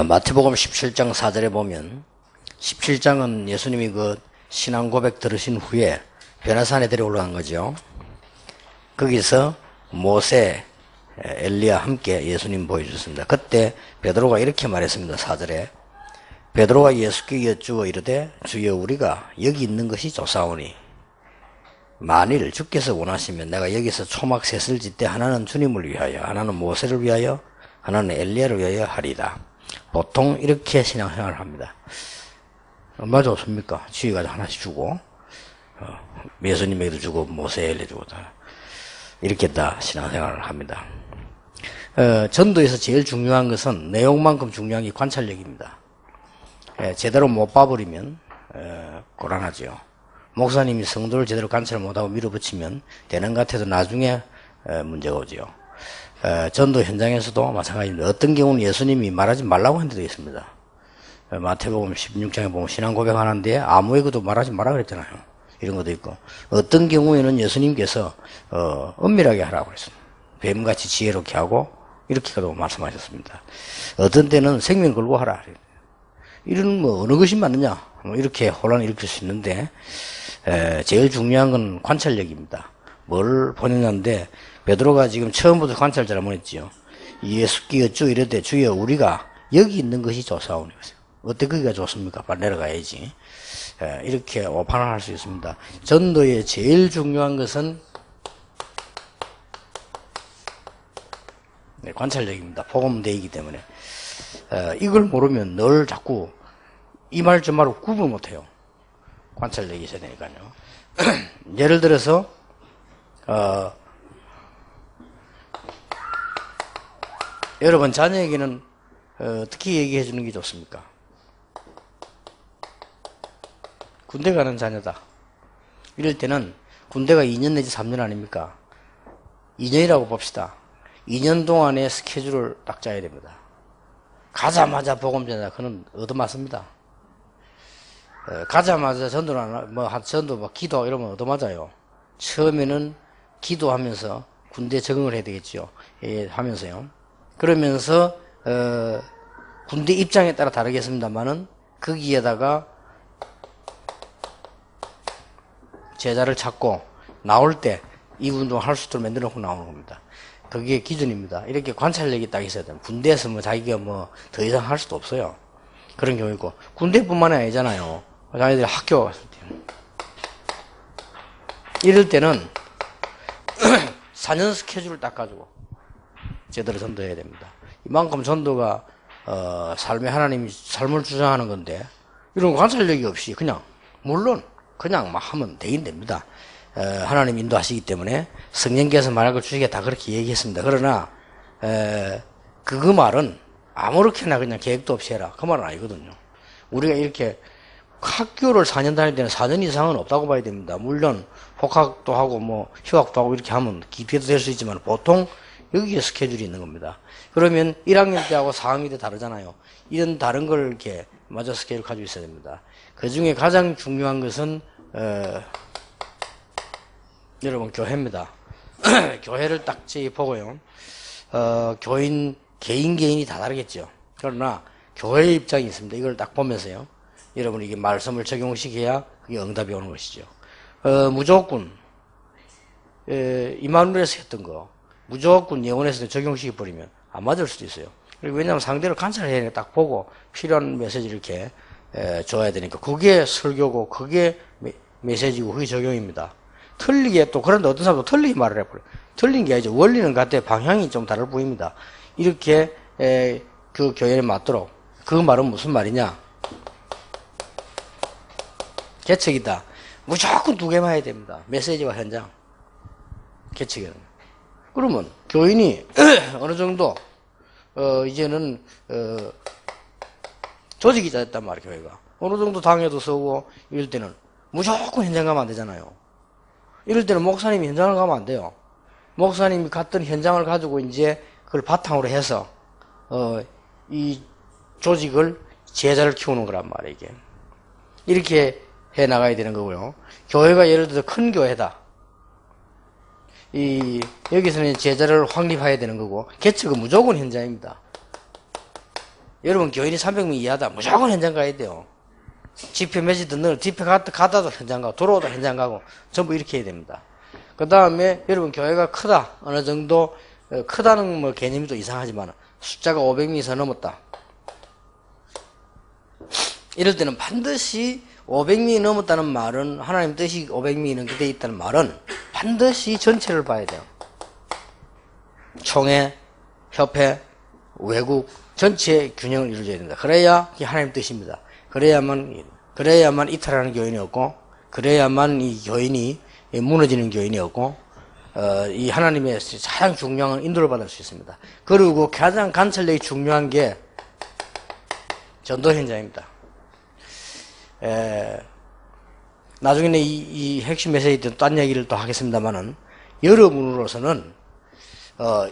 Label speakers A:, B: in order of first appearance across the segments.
A: 마태복음 17장 4절에 보면 17장은 예수님이 그 신앙 고백 들으신 후에 변화산에 데려올라간 거죠. 거기서 모세, 엘리야 함께 예수님 보여주셨습니다. 그때 베드로가 이렇게 말했습니다. 4절에 베드로가 예수께 여쭈어 이르되 주여 우리가 여기 있는 것이 좋사오니 만일 주께서 원하시면 내가 여기서 초막 셋을 짓되 하나는 주님을 위하여 하나는 모세를 위하여 하나는 엘리야를 위하여 하리다. 보통 이렇게 신앙생활을 합니다. 얼마 좋습니까? 지휘가 하나씩 주고 예수님에게도 주고 모세 엘리야 주고 다 이렇게 다 신앙생활을 합니다. 전도에서 제일 중요한 것은 내용만큼 중요한 게 관찰력입니다. 제대로 못 봐버리면 곤란하죠. 목사님이 성도를 제대로 관찰 못하고 밀어붙이면 되는 것 같아도 나중에 문제가 오죠. 전도 현장에서도 마찬가지입니다. 어떤 경우는 예수님이 말하지 말라고 한 데도 있습니다. 마태복음 16장에 보면 신앙 고백하는데 아무에게도 말하지 말라 그랬잖아요. 이런 것도 있고 어떤 경우에는 예수님께서 은밀하게 하라고 그랬습니다. 뱀같이 지혜롭게 하고 이렇게도 말씀하셨습니다. 어떤 때는 생명 걸고 하라. 이런 어느 것이 맞느냐 이렇게 혼란을 일으킬 수 있는데 제일 중요한 건 관찰력입니다. 뭘 보느냐인데 베드로가 지금 처음부터 관찰 잘못했지요. 예수께 여쭈 이르되 주여 우리가 여기 있는 것이 좋사오니 어떻게 거기가 좋습니까? 빨리 내려가야지. 이렇게 오판을 할 수 있습니다. 전도의 제일 중요한 것은 관찰력입니다. 복음대이기 때문에 이걸 모르면 늘 자꾸 이 말 저 말을 구분 못해요. 관찰력이 있어야 되니까요. 예를 들어서 여러분 자녀에게는 어떻게 얘기해 주는 게 좋습니까? 군대 가는 자녀다. 이럴 때는 군대가 2년 내지 3년 아닙니까? 2년이라고 봅시다. 2년 동안의 스케줄을 딱 짜야 됩니다. 가자마자 복음 전하다. 그는 얻어맞습니다. 가자마자 전도 기도 이러면 얻어맞아요. 처음에는 기도하면서 군대 적응을 해야 되겠죠. 하면서요. 그러면서 군대 입장에 따라 다르겠습니다만은 거기에다가 제자를 찾고 나올 때 이 운동을 할 수 있도록 만들어 놓고 나오는 겁니다. 그게 기준입니다. 이렇게 관찰력이 딱 있어야 돼요. 군대에서 자기가 더 이상 할 수도 없어요. 그런 경우 있고 군대뿐만이 아니잖아요. 자기들이 학교 갔을 때 이럴 때는 4년 스케줄을 딱 가지고 제대로 전도해야 됩니다. 이만큼 전도가 삶의 하나님이 삶을 주장하는 건데 이런 관찰력이 없이 물론 그냥 막 하면 되긴 됩니다. 하나님 인도하시기 때문에 성령께서 말할 걸 주시게 다 그렇게 얘기했습니다. 그러나 그 말은 아무렇게나 그냥 계획도 없이 해라 그 말은 아니거든요. 우리가 이렇게 학교를 4년 다닐 때는 4년 이상은 없다고 봐야 됩니다. 물론 복학도 하고 휴학도 하고 이렇게 하면 기피해도 될 수 있지만 보통 여기에 스케줄이 있는 겁니다. 그러면 1학년 때하고 4학년 때 다르잖아요. 이런 다른 걸 이렇게 맞아 스케줄 가지고 있어야 됩니다. 그 중에 가장 중요한 것은 여러분 교회입니다. 교회를 딱 보고요. 교인 개인이 다 다르겠죠. 그러나 교회의 입장이 있습니다. 이걸 딱 보면서요. 여러분 이게 말씀을 적용시켜야 그게 응답이 오는 것이죠. 무조건 이마누엘에서 했던 거 무조건 예언에서 적용시켜 버리면 안 맞을 수도 있어요. 그리고 왜냐하면 상대를 관찰해야 되니까 딱 보고 필요한 메시지를 이렇게 줘야 되니까 그게 설교고 그게 메시지고 그게 적용입니다. 틀리게 또 그런데 어떤 사람도 틀리게 말을 해버려요. 틀린 게 아니죠. 원리는 같아 방향이 좀 다를 뿐입니다. 이렇게 그 교회에 맞도록 그 말은 무슨 말이냐? 개척이다. 무조건 두 개만 해야 됩니다. 메시지와 현장. 개척이는. 그러면 교인이 어느 정도 이제는 조직이 됐단 말이에요. 교회가 어느 정도 당회도 서고 이럴 때는 무조건 현장 가면 안 되잖아요. 이럴 때는 목사님이 현장을 가면 안 돼요. 목사님이 갔던 현장을 가지고 이제 그걸 바탕으로 해서 이 조직을, 제자를 키우는 거란 말이에요, 이게. 이렇게 해 나가야 되는 거고요. 교회가 예를 들어서 큰 교회다. 여기서는 제자를 확립해야 되는 거고, 개척은 무조건 현장입니다. 여러분, 교인이 300명 이하다. 무조건 현장 가야 돼요. 집회 매지도 늘, 집회 가다도 현장 가고, 돌아오다 현장 가고, 전부 이렇게 해야 됩니다. 그 다음에, 여러분, 교회가 크다. 어느 정도, 크다는 뭐 개념이 또 이상하지만, 숫자가 500명 이상 넘었다. 이럴 때는 반드시 500명이 넘었다는 말은, 하나님 뜻이 500명이 넘게 돼 있다는 말은, 반드시 전체를 봐야 돼요. 총회, 협회, 외국, 전체 균형을 이루어줘야 된다. 그래야 이게 하나님 뜻입니다. 그래야만 이탈하는 교인이 없고, 그래야만 이 교인이 무너지는 교인이 없고, 이 하나님의 가장 중요한 인도를 받을 수 있습니다. 그리고 가장 관찰력이 중요한 게 전도 현장입니다. 나중에는 이 핵심 메시지 때 딴 얘기를 또 하겠습니다만은, 여러분으로서는,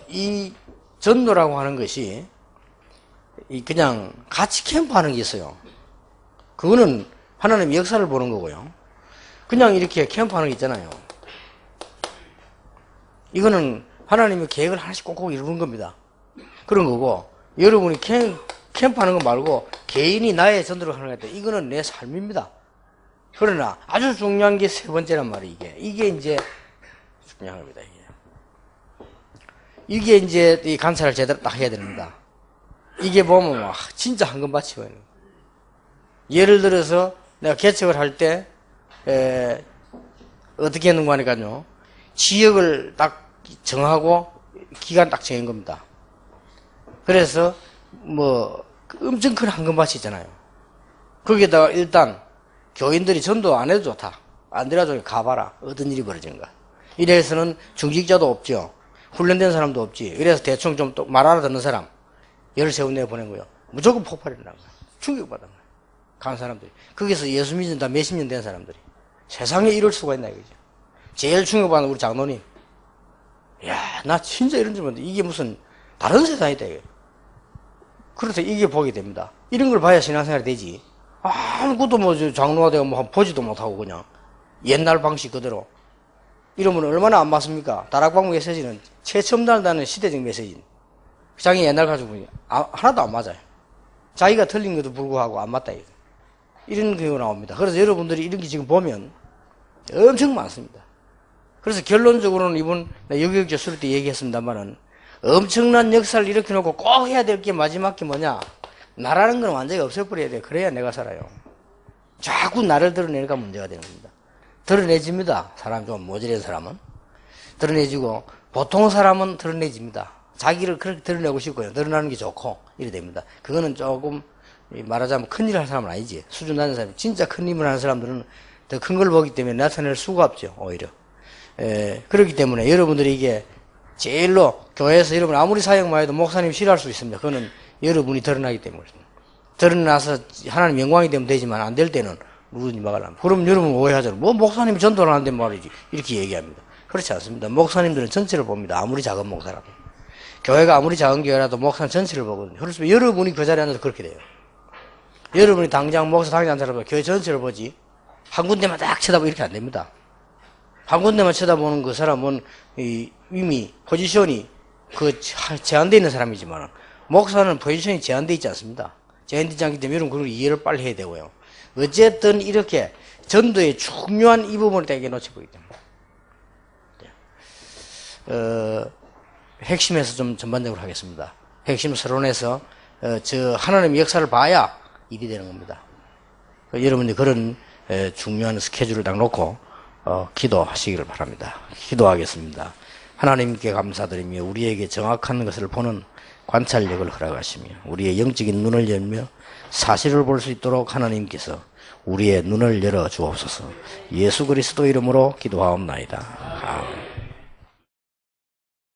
A: 이 전도라고 하는 것이, 그냥 같이 캠프하는 게 있어요. 그거는 하나님의 역사를 보는 거고요. 그냥 이렇게 캠프하는 게 있잖아요. 이거는 하나님의 계획을 하나씩 꼭꼭 이루는 겁니다. 그런 거고, 여러분이 캠프하는 거 말고 개인이 나의 전도를 하는 거 같아. 이거는 내 삶입니다. 그러나 아주 중요한 게 세 번째란 말이에요. 이게 이제 중요한 겁니다. 이게 이제 이 관찰을 제대로 딱 해야 됩니다. 이게 보면 진짜 황금밭이 보이는 거예요. 예를 들어서 내가 개척을 할 때 어떻게 했는가 하니까요, 지역을 딱 정하고 기간 딱 정한 겁니다. 그래서 뭐 엄청 큰 황금밭이 있잖아요. 거기에다가 일단 교인들이 전도 안 해도 좋다. 안 되라도 가봐라. 어떤 일이 벌어진가. 이래서는 중직자도 없죠. 훈련된 사람도 없지. 이래서 대충 좀 또 말 알아듣는 사람 13명 내보낸 거예요. 무조건 폭발이 일어난 거예요. 충격받은 거예요. 간 사람들이. 거기서 예수 믿은 다 몇십 년 된 사람들이. 세상에 이럴 수가 있나 이거죠. 제일 충격받는 우리 장로님. 야, 나 진짜 이런 줄 몰랐는데 이게 무슨 다른 세상이다 이게. 그래서 이게 보게 됩니다. 이런 걸 봐야 신앙생활이 되지. 아무것도 뭐 장로가 되고 뭐 보지도 못하고 그냥 옛날 방식 그대로. 이러면 얼마나 안 맞습니까? 다락방 메시지는 최첨단다는 시대적 메시지. 자기 옛날 가지고 보니 하나도 안 맞아요. 자기가 틀린 것도 불구하고 안 맞다 이거. 이런 경우가 나옵니다. 그래서 여러분들이 이런 게 지금 보면 엄청 많습니다. 그래서 결론적으로는 이번 여기저기 쓸 때 얘기했습니다만은 엄청난 역사를 일으켜 놓고 꼭 해야 될 게 마지막 게 뭐냐? 나라는 건 완전히 없애버려야 돼. 그래야 내가 살아요. 자꾸 나를 드러내니까 문제가 되는 겁니다. 드러내집니다. 사람 좀 모질한 사람은. 드러내지고 보통 사람은 드러내집니다. 자기를 그렇게 드러내고 싶고요. 드러나는 게 좋고 이래 됩니다. 그거는 조금 말하자면 큰일 할 사람은 아니지. 수준 낮은 사람, 진짜 큰 힘을 하는 사람들은 더 큰 걸 보기 때문에 나타낼 수가 없죠. 오히려. 그렇기 때문에 여러분들이 이게 제일로 교회에서 여러분 아무리 사역만 해도 목사님 싫어할 수 있습니다. 그거는 여러분이 드러나기 때문에. 드러나서 하나님 영광이 되면 되지만 안 될 때는 누구든지 막으려면. 그럼 여러분 오해하잖아요. 뭐 목사님이 전도를 하는데 말이지. 이렇게 얘기합니다. 그렇지 않습니다. 목사님들은 전체를 봅니다. 아무리 작은 목사라도. 교회가 아무리 작은 교회라도 목사는 전체를 보거든요. 그래서 여러분이 그 자리에 앉아서 그렇게 돼요. 여러분이 당장 목사 당장 앉아서 교회 전체를 보지 한 군데만 딱 쳐다보고 이렇게 안 됩니다. 한 군데만 쳐다보는 그 사람은 이미 포지션이 제한되어 있는 사람이지만 목사는 포지션이 제한되어 있지 않습니다. 제한되지 않기 때문에 여러분 그걸 이해를 빨리 해야 되고요. 어쨌든 이렇게 전도의 중요한 이 부분을 되게 놓쳐보기 때문에 핵심에서 좀 전반적으로 하겠습니다. 핵심 서론에서 저 하나님의 역사를 봐야 일이 되는 겁니다. 여러분들 그런 중요한 스케줄을 딱 놓고 기도하시기를 바랍니다. 기도하겠습니다. 하나님께 감사드리며 우리에게 정확한 것을 보는 관찰력을 허락하시며 우리의 영적인 눈을 열며 사실을 볼 수 있도록 하나님께서 우리의 눈을 열어 주옵소서. 예수 그리스도 이름으로 기도하옵나이다.